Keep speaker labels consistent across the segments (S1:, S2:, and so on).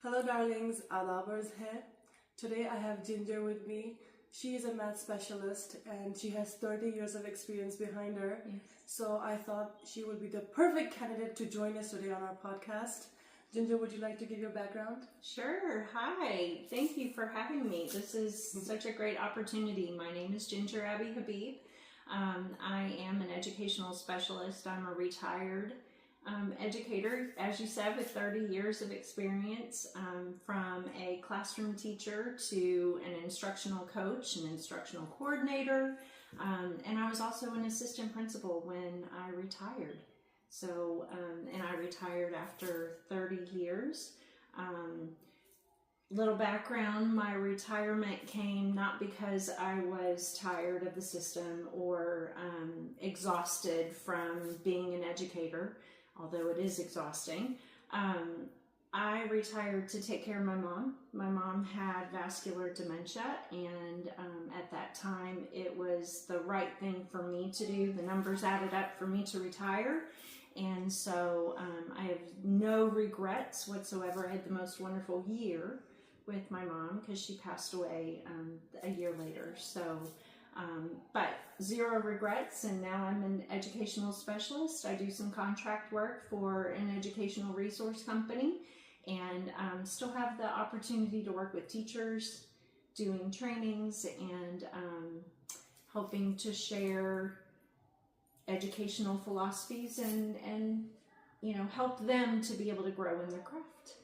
S1: Hello darlings, Adabers hai. Today I have Ginger with me. She is a math specialist and she has 30 years of experience behind her.
S2: Yes.
S1: So I thought she would be the perfect candidate to join us today on our podcast. Ginger, would you like to give your background?
S2: Sure. Hi. Thank you for having me. This is such a great opportunity. My name is Ginger Abby Habib. I am an educational specialist. I'm a retired educator, as you said, with 30 years of experience, from a classroom teacher to an instructional coach, an instructional coordinator, and I was also an assistant principal when I retired. So, and I retired after 30 years. Little background, my retirement came not because I was tired of the system or exhausted from being an educator, although it is exhausting. I retired to take care of my mom. My mom had vascular dementia, and at that time it was the right thing for me to do. The numbers added up for me to retire, and so I have no regrets whatsoever. I had the most wonderful year with my mom because she passed away a year later. So, but zero regrets, and now I'm an educational specialist. I do some contract work for an educational resource company, and still have the opportunity to work with teachers, doing trainings, and helping to share educational philosophies and help them to be able to grow in their craft.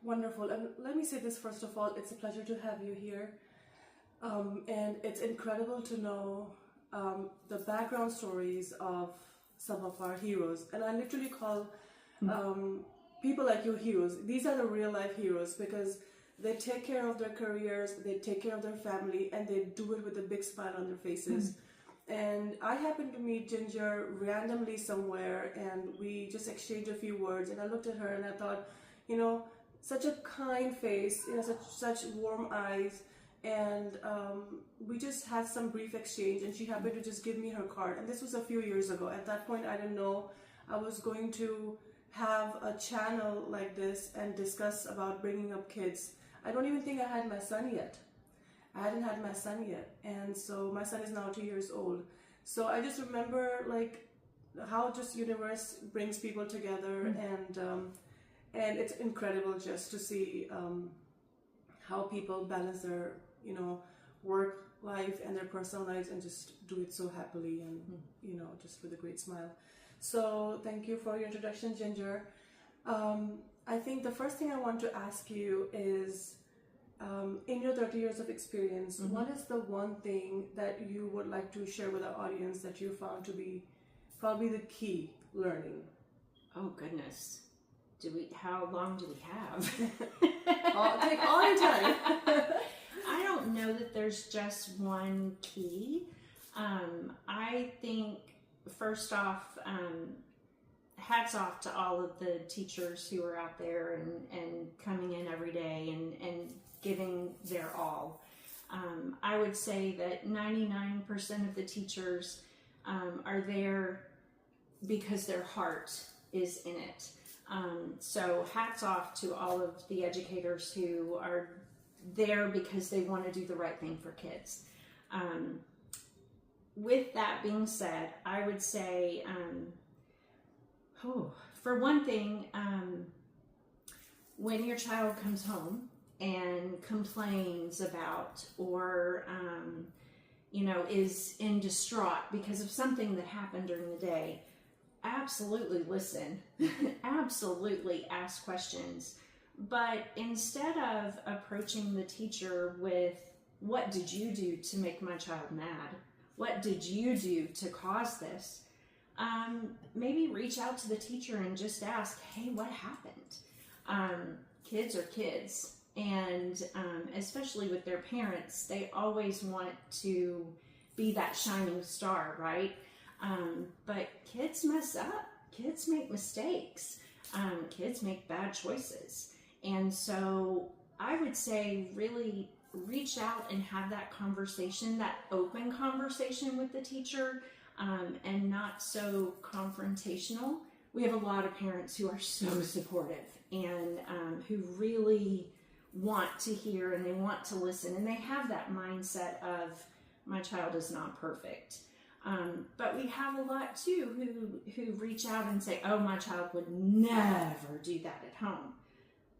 S1: Wonderful. And let me say this first of all, it's a pleasure to have you here. And it's incredible to know the background stories of some of our heroes. And I literally call people like you heroes. These are the real life heroes because they take care of their careers, they take care of their family, and they do it with a big smile on their faces. And I happened to meet Ginger randomly somewhere, and we just exchanged a few words, and I looked at her and I thought, such a kind face, such warm eyes, and we just had some brief exchange, and she happened to just give me her card. And this was a few years ago. At that point, I didn't know I was going to have a channel like this and discuss about bringing up kids. I don't even think I had my son yet. I hadn't had my son yet, and so my son is now 2 years old. So I just remember how just universe brings people together, and it's incredible just to see how people balance their work life and their personal lives and just do it so happily and just with a great smile. So thank you for your introduction, Ginger. I think the first thing I want to ask you is, in your 30 years of experience, what is the one thing that you would like to share with our audience that you found to be probably the key learning?
S2: Oh goodness. How long do we have?
S1: Take all your time.
S2: I don't know that there's just one key. I think first off, hats off to all of the teachers who are out there and coming in every day and giving their all. I would say that 99% of the teachers are there because their heart is in it. So hats off to all of the educators who are there because they want to do the right thing for kids. With that being said, I would say, for one thing, when your child comes home and complains about or, is in distraught because of something that happened during the day, absolutely listen, absolutely ask questions. But instead of approaching the teacher with, what did you do to make my child mad? What did you do to cause this? Maybe reach out to the teacher and just ask, hey, what happened? Kids are kids. And especially with their parents, they always want to be that shining star, right? But kids mess up. Kids make mistakes. Kids make bad choices. And so I would say really reach out and have that conversation, that open conversation with the teacher, and not so confrontational, we have a lot of parents who are so supportive and who really want to hear and they want to listen, and they have that mindset of, my child is not perfect. But we have a lot too who reach out and say, oh, my child would never do that at home.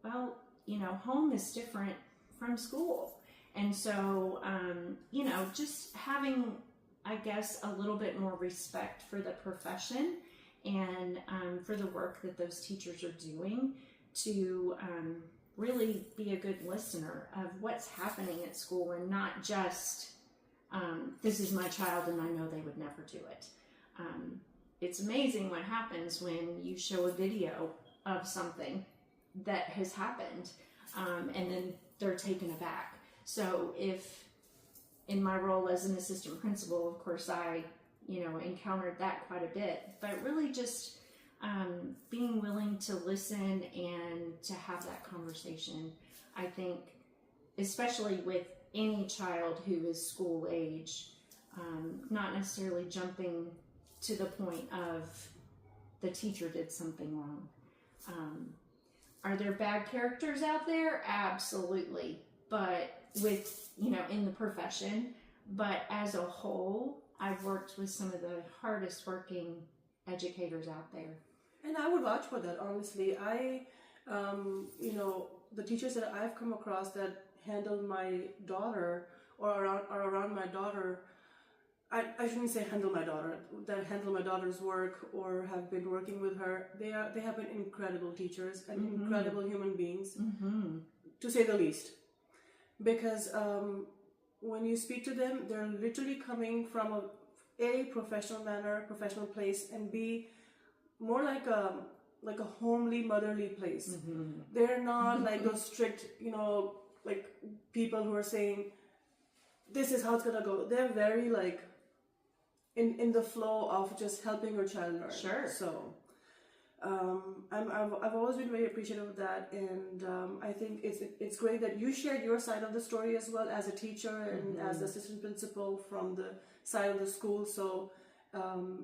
S2: Well, you know, home is different from school. And so, you know, just having, I guess, a little bit more respect for the profession and for the work that those teachers are doing to really be a good listener of what's happening at school, and not just, this is my child and I know they would never do it. It's amazing what happens when you show a video of something that has happened, and then they're taken aback. So if, in my role as an assistant principal, of course, I, you know, encountered that quite a bit, but really just being willing to listen and to have that conversation. I think, especially with any child who is school age, not necessarily jumping to the point of the teacher did something wrong. Are there bad characters out there? Absolutely. But with, you know, in the profession, but as a whole, I've worked with some of the hardest working educators out there.
S1: And I would vouch for that, honestly. You know, the teachers that I've come across that handle my daughter or are around my daughter, I shouldn't say handle my daughter, that handle my daughter's work or have been working with her, they have been incredible teachers and incredible human beings, to say the least. Because when you speak to them, they're literally coming from a professional manner, professional place, and B, more like a homely, motherly place. They're not like those strict, you know, like people who are saying, this is how it's gonna go. They're very like in the flow of just helping your child learn.
S2: Sure.
S1: So I've always been very appreciative of that, and I think it's great that you shared your side of the story as well as a teacher and as the assistant principal from the side of the school. So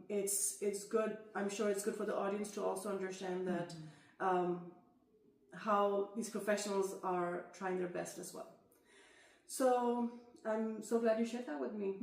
S1: it's good. I'm sure it's good for the audience to also understand that how these professionals are trying their best as well. So I'm so glad you shared that with me.